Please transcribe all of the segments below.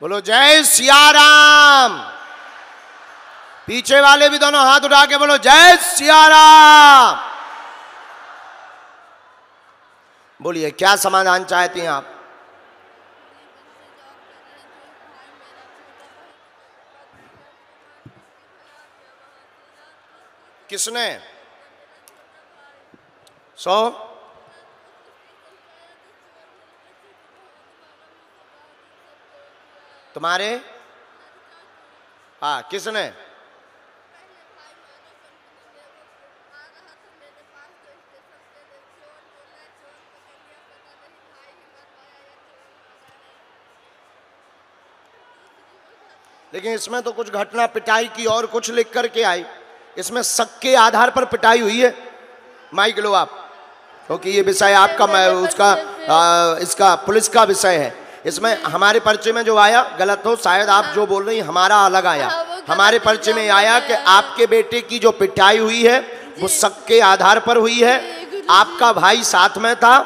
बोलो जय सिया राम। पीछे वाले भी दोनों हाथ उठा के बोलो जय सिया राम। बोलिए क्या समाधान चाहती हैं आप? किसने? तुम्हारे? हाँ, किसने? लेकिन इसमें तो कुछ घटना पिटाई की और कुछ लिख करके आई। इसमें शक के आधार पर पिटाई हुई है। माइक लो आप, क्योंकि ये विषय आपका इसका पुलिस का विषय है। इसमें हमारे पर्चे में जो आया गलत हो, शायद आप जो बोल रही हमारा अलग आया। हमारे पर्चे में आया कि आपके बेटे की जो पिटाई हुई है वो शक के आधार पर हुई है। आपका भाई साथ में था,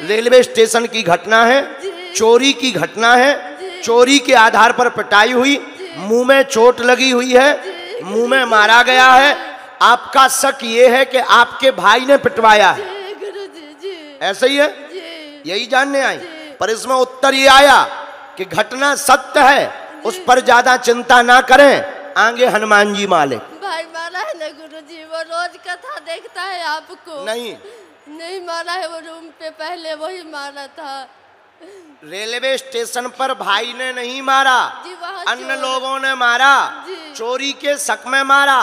रेलवे स्टेशन की घटना है, चोरी की घटना है, चोरी के आधार पर पिटाई हुई, मुंह में चोट लगी हुई है, मुंह में मारा गया है। आपका शक ये है कि आपके भाई ने पिटवाया है। ऐसा ही है, यही जानने आई। पर इसमें उत्तर ये आया कि घटना सत्य है, उस पर ज्यादा चिंता ना करें, आगे हनुमान जी मालिक। भाई मारा है ना गुरुजी, वो रोज कथा देखता है आपको। नहीं मारा है, वो रूम पे पहले वही मारा था। रेलवे स्टेशन पर भाई ने नहीं मारा, अन्य लोगों ने मारा, चोरी के शक में मारा।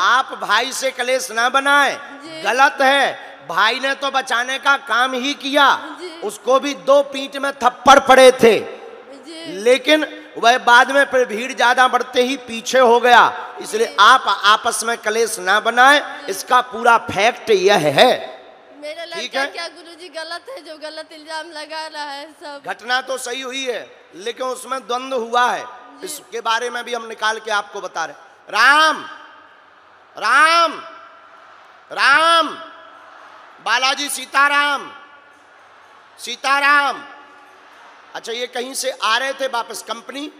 आप भाई से कलेश ना बनाए, गलत है। भाई ने तो बचाने का काम ही किया, उसको भी 2 पीठ में थप्पड़ पड़े थे, लेकिन वह बाद में फिर भीड़ ज्यादा बढ़ते ही पीछे हो गया। इसलिए आप आपस में कलेश ना बनाए, इसका पूरा फैक्ट यह है। मेरा लड़का क्या गुरुजी गलत है जो गलत इल्जाम लगा रहा है? सब घटना तो सही हुई है, लेकिन उसमें द्वंद्व हुआ है, इसके बारे में भी हम निकाल के आपको बता रहे। राम राम राम, बालाजी सीताराम सीताराम। अच्छा, ये कहीं से आ रहे थे वापस? कंपनी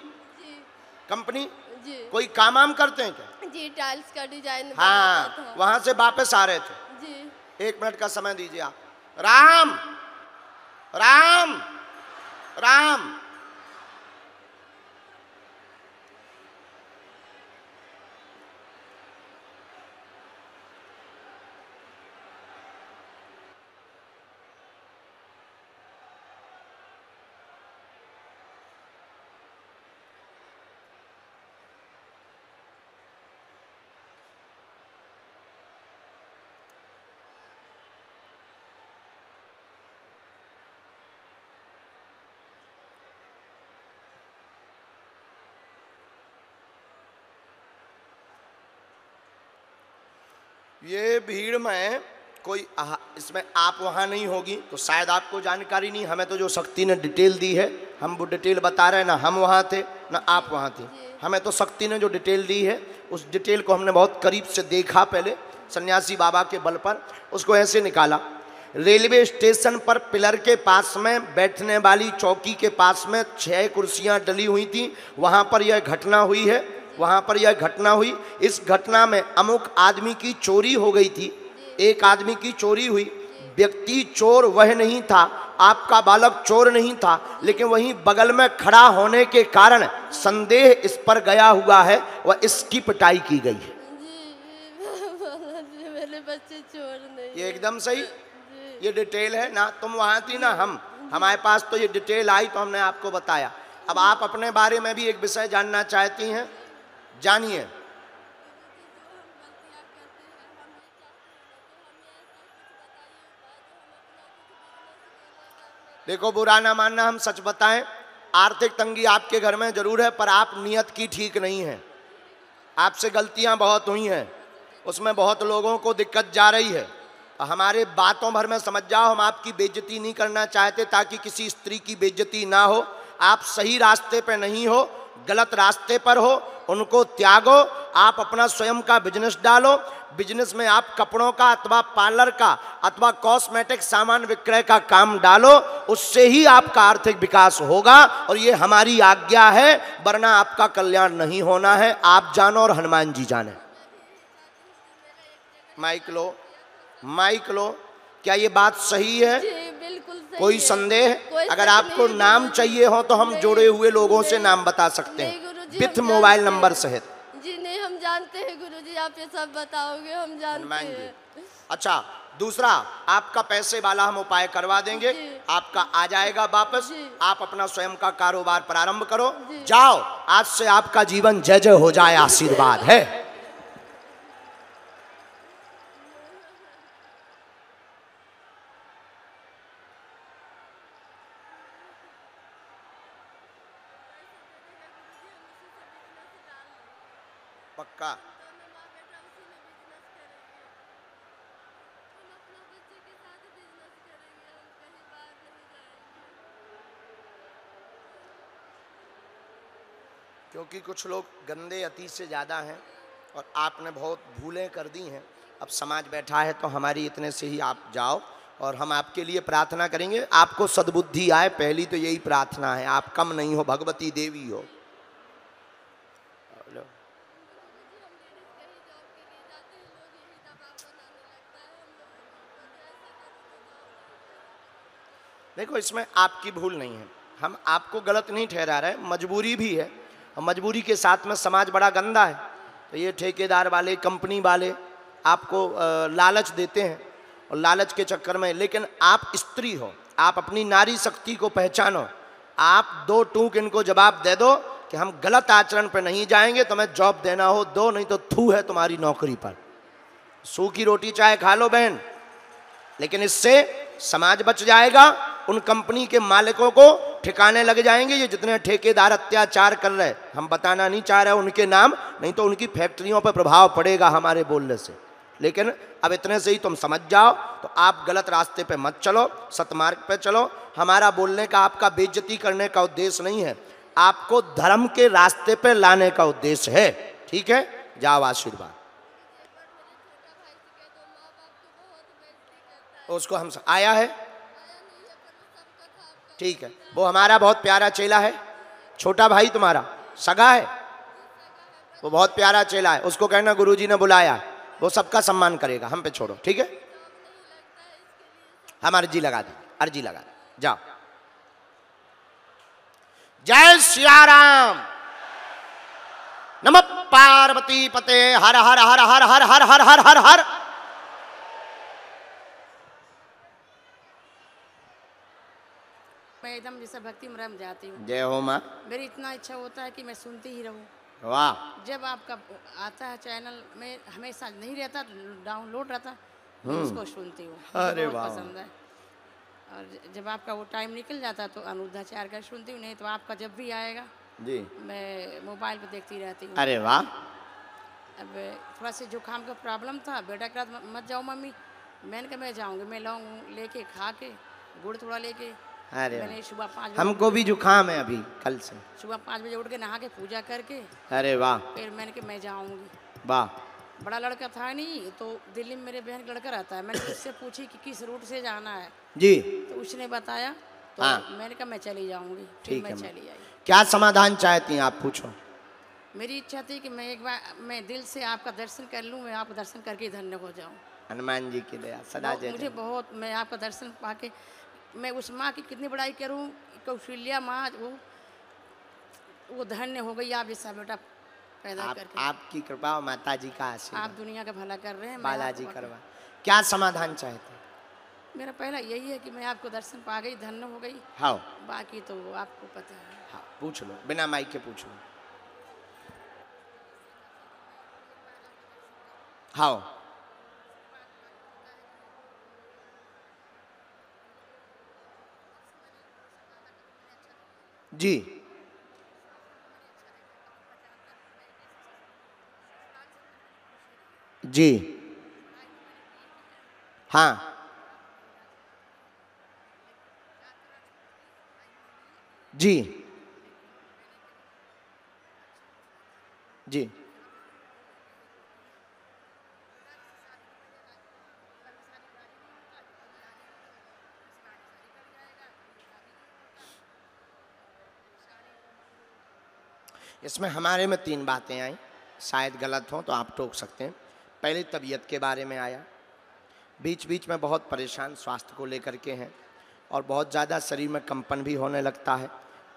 कोई काम करते हैं क्या? जी, टाइल्स का डिजाइन। हाँ, वहां से वापस आ रहे थे जी। 1 मिनट का समय दीजिए आप। राम राम राम। ये भीड़ में कोई इसमें आप वहाँ नहीं होगी तो शायद आपको जानकारी नहीं। हमें तो जो शक्ति ने डिटेल दी है, हम वो डिटेल बता रहे हैं। ना हम वहाँ थे ना आप वहाँ थे, हमें तो शक्ति ने जो डिटेल दी है उस डिटेल को हमने बहुत करीब से देखा। पहले सन्यासी बाबा के बल पर उसको ऐसे निकाला। रेलवे स्टेशन पर पिलर के पास में बैठने वाली चौकी के पास में 6 कुर्सियाँ डली हुई थी, वहाँ पर यह घटना हुई है। वहाँ पर यह घटना हुई। इस घटना में अमुक आदमी की चोरी हो गई थी, एक आदमी की चोरी हुई। व्यक्ति चोर वह नहीं था, आपका बालक चोर नहीं था, लेकिन वहीं बगल में खड़ा होने के कारण संदेह इस पर गया हुआ है, वह इसकी पिटाई की गई है। मेरे बच्चे चोर नहीं। ये एकदम सही, ये डिटेल है ना। तुम वहाँ थी ना हम, हमारे पास तो ये डिटेल आई तो हमने आपको बताया। अब आप अपने बारे में भी एक विषय जानना चाहती हैं, जानिए। देखो, बुरा ना मानना, हम सच बताएं, आर्थिक तंगी आपके घर में जरूर है, पर आप नियत की ठीक नहीं है। आपसे गलतियां बहुत हुई हैं, उसमें बहुत लोगों को दिक्कत जा रही है। हमारे बातों भर में समझ जाओ, हम आपकी बेइज्जती नहीं करना चाहते ताकि किसी स्त्री की बेइज्जती ना हो। आप सही रास्ते पे नहीं हो, गलत रास्ते पर हो, उनको त्यागो। आप अपना स्वयं का बिजनेस डालो, बिजनेस में आप कपड़ों का अथवा पार्लर का अथवा कॉस्मेटिक सामान विक्रय का काम डालो, उससे ही आपका आर्थिक विकास होगा और ये हमारी आज्ञा है, वरना आपका कल्याण नहीं होना है। आप जानो और हनुमान जी जाने। माइक लो, माइक लो। क्या ये बात सही है? जी बिल्कुल सही कोई है। संदेह? कोई अगर शक आपको नहीं नाम गुरुजी। चाहिए हो तो हम नहीं, जुड़े हुए लोगों से नहीं, नाम बता सकते नहीं हैं गुरुजी, विथ हम मोबाइल जानते नंबर हैं। सहित। जी नहीं, हम जानते हैं गुरुजी, आप ये सब बताओगे, हम जानते हनुमान जी। हैं। अच्छा, दूसरा, आपका पैसे वाला हम उपाय करवा देंगे, जी। आपका आ जाएगा वापस। जी। आप अपना स्वयं का कारोबार प्रारंभ करो, जी। जाओ। आज से आपका जीवन जय जय हो जाए, आशीर्वाद है। पक्का। क्योंकि कुछ लोग गंदे अति से ज़्यादा हैं और आपने बहुत भूलें कर दी हैं। अब समाज बैठा है तो हमारी इतने से ही आप जाओ और हम आपके लिए प्रार्थना करेंगे, आपको सद्बुद्धि आए। पहली तो यही प्रार्थना है, आप कम नहीं हो, भगवती देवी हो। देखो, इसमें आपकी भूल नहीं है, हम आपको गलत नहीं ठहरा रहे, मजबूरी भी है और मजबूरी के साथ में समाज बड़ा गंदा है। तो ये ठेकेदार वाले, कंपनी वाले आपको लालच देते हैं और लालच के चक्कर में, लेकिन आप स्त्री हो, आप अपनी नारी शक्ति को पहचानो। आप दो टूक इनको जवाब दे दो कि हम गलत आचरण पर नहीं जाएंगे, तुम्हें जॉब देना हो दो, नहीं तो थू है तुम्हारी नौकरी पर। सूखी रोटी चाहे खा लो बहन, लेकिन इससे समाज बच जाएगा। उन कंपनी के मालिकों को ठिकाने लग जाएंगे। ये जितने ठेकेदार अत्याचार कर रहे, हम बताना नहीं चाह रहे उनके नाम, नहीं तो उनकी फैक्ट्रियों पर प्रभाव पड़ेगा हमारे बोलने से। लेकिन अब इतने से ही तुम समझ जाओ, तो आप गलत रास्ते पे मत चलो, सतमार्ग पे चलो। हमारा बोलने का, आपका बेइज्जती करने का उद्देश्य नहीं है, आपको धर्म के रास्ते पे लाने का उद्देश्य है। ठीक है, जाओ, आशीर्वाद। उसको हम आया है, ठीक है, वो हमारा बहुत प्यारा चेला है, छोटा भाई तुम्हारा सगा है, वो बहुत प्यारा चेला है। उसको कहना गुरुजी ने बुलाया, वो सबका सम्मान करेगा, हम पे छोड़ो। ठीक है, हम अर्जी लगा दी, अर्जी लगा दी, जाओ। जय सिया राम। नमः पार्वती पते हर हर हर हर हर हर हर हर हर हर। मैं एकदम जैसे भक्ति में रम जाती हूँ। जय हो माँ। मेरी इतना इच्छा होता है कि मैं सुनती ही रहूँ। वाह। जब आपका आता है चैनल में, हमेशा नहीं रहता, डाउनलोड रहता, मैं उसको सुनती हूँ, अरे बहुत वाह। पसंद है। और जब आपका वो टाइम निकल जाता तो अनुरुद्धाचार्य का सुनती हूँ, नहीं तो आपका जब भी आएगा जी, मैं मोबाइल पर देखती रहती हूँ। अरे वाह। अब थोड़ा सा जुकाम का प्रॉब्लम था, बेटा कह रहा मत जाओ मम्मी, मैंने कहा मैं जाऊँगी, मैं लौंग लेके खा के, गुड़ थोड़ा लेके, अरे मैंने सुबह 5 बजे, हमको भी जुकाम है अभी कल से, सुबह 5 बजे उठ के नहा के पूजा करके, अरे वाह, फिर मैंने कहा मैं जाऊँगी। वाह। बड़ा लड़का था नहीं, तो दिल्ली में मेरे बहन का लड़का रहता है, मैंने उससे पूछी कि किस रूट से जाना है, जी, तो उसने बताया, तो हाँ। मैंने कहा मैं चली जाऊँगी, फिर ठीक मैं है, चली आई। क्या समाधान चाहती हैं आप, पूछो। मेरी इच्छा थी कि मैं एक बार मैं दिल से आपका दर्शन कर लूँ, मैं आपका दर्शन करके धन्य हो जाऊँ। हनुमान जी की दया सदा जय मुझे जय। बहुत, मैं आपका दर्शन पाके मैं उस माँ की कितनी बड़ाई करूँ, कौशल्या माँ वो धन्य हो गई आप जैसा बेटा पैदा करके। आपकी कृपा और माता जी का आप आशीर्वाद, दुनिया का भला कर रहे हैं, मैं बालाजी आपको करवा। क्या समाधान चाहते हैं? मेरा पहला यही है कि मैं आपको दर्शन पा गई, धन्य हो गई, हाँ, बाकी तो आपको पता है। हाँ, पूछ लो, बिना माइक के पूछ लो। हाँ, जी, जी, हाँ, जी, जी, इसमें हमारे में 3 बातें आई, शायद गलत हो तो आप टोक सकते हैं। पहले तबीयत के बारे में आया, बीच बीच में बहुत परेशान स्वास्थ्य को लेकर के हैं और बहुत ज़्यादा शरीर में कंपन भी होने लगता है,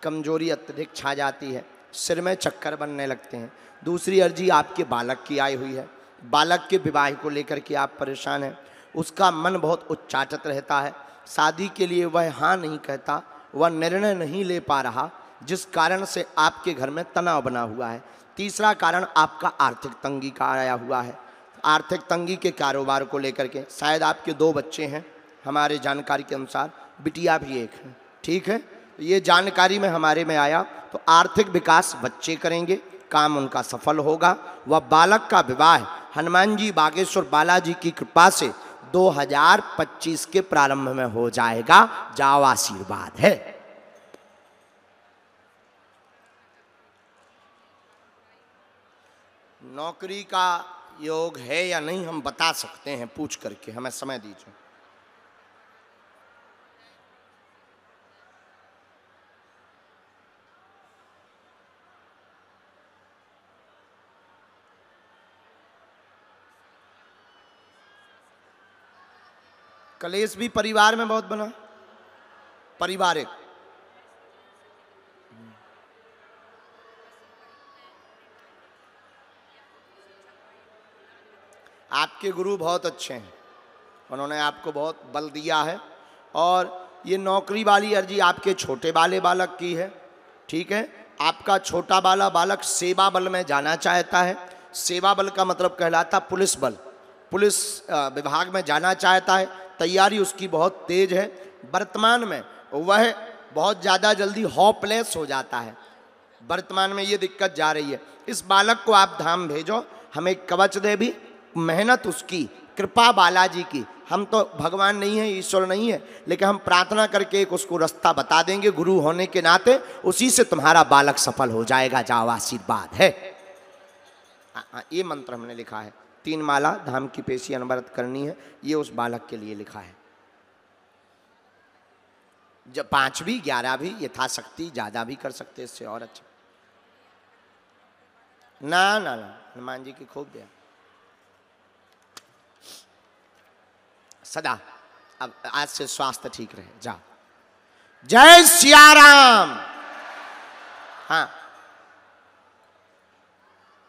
कमजोरी अत्यधिक छा जाती है, सिर में चक्कर बनने लगते हैं। दूसरी अर्जी आपके बालक की आई हुई है, बालक के विवाह को लेकर के आप परेशान हैं, उसका मन बहुत उच्चाटत रहता है, शादी के लिए वह हाँ नहीं कहता, वह निर्णय नहीं ले पा रहा, जिस कारण से आपके घर में तनाव बना हुआ है। तीसरा कारण आपका आर्थिक तंगी का आया हुआ है, आर्थिक तंगी के कारोबार को लेकर के। शायद आपके 2 बच्चे हैं हमारे जानकारी के अनुसार, बिटिया भी एक है, ठीक है। ये जानकारी में हमारे में आया तो आर्थिक विकास बच्चे करेंगे, काम उनका सफल होगा। वह बालक का विवाह हनुमान जी बागेश्वर बालाजी की कृपा से 2025 के प्रारंभ में हो जाएगा। जाओ, आशीर्वाद है। नौकरी का योग है या नहीं हम बता सकते हैं पूछ करके, हमें समय दीजिए। कलेश भी परिवार में बहुत बना, पारिवारिक। आपके गुरु बहुत अच्छे हैं, उन्होंने आपको बहुत बल दिया है और ये नौकरी वाली अर्जी आपके छोटे वाले बालक की है, ठीक है। आपका छोटा वाला बालक सेवा बल में जाना चाहता है। सेवा बल का मतलब कहलाता पुलिस बल, पुलिस विभाग में जाना चाहता है, तैयारी उसकी बहुत तेज है। वर्तमान में वह बहुत ज़्यादा जल्दी होपलेस हो जाता है, वर्तमान में ये दिक्कत जा रही है। इस बालक को आप धाम भेजो, हमें कवच देवी, मेहनत उसकी, कृपा बालाजी की। हम तो भगवान नहीं है, ईश्वर नहीं है, लेकिन हम प्रार्थना करके एक उसको रास्ता बता देंगे गुरु होने के नाते, उसी से तुम्हारा बालक सफल हो जाएगा। जाओ, आशीर्वाद है। ये मंत्र हमने लिखा है, 3 माला धाम की पेशी अनवरत करनी है, ये उस बालक के लिए लिखा है। जब 5 भी 11 भी यथाशक्ति, ज़्यादा भी कर सकते, इससे और अच्छा। ना ना ना, हनुमान जी की खूब दया सदा। अब आज से स्वास्थ्य ठीक रहे। जा, जय सिया राम। हाँ।